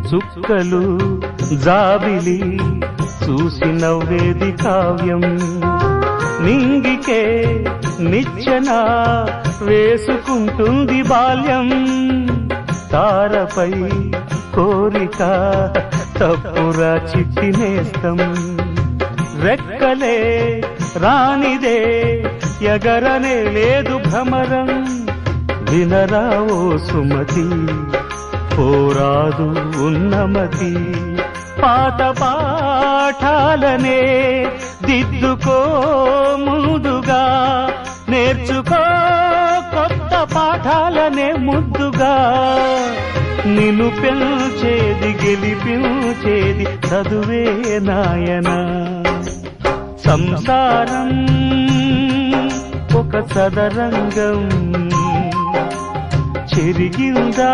చుక్కలు జాబిలి చూసి నవ్వేది కావ్యం నింగికే నిచ్చెన వేసుకుంటుంది బాల్యం తారపై కోరిక తప్పురా చిట్టి నేస్తం రెక్కలే రానిదే ఎగరనే లేదు భ్రమరం వినరా ఓ సుమతి పోరాదు ఉన్నమతి పాత పాఠాలనే దిద్దుకో ముందుగా నేర్చుకో కొత్త పాఠాలనే ముద్దుగా నిన్ను పెంచేది గెలిపించేది చదువే నాయనా సంసారం ఒక చదరంగం చెరిగిందా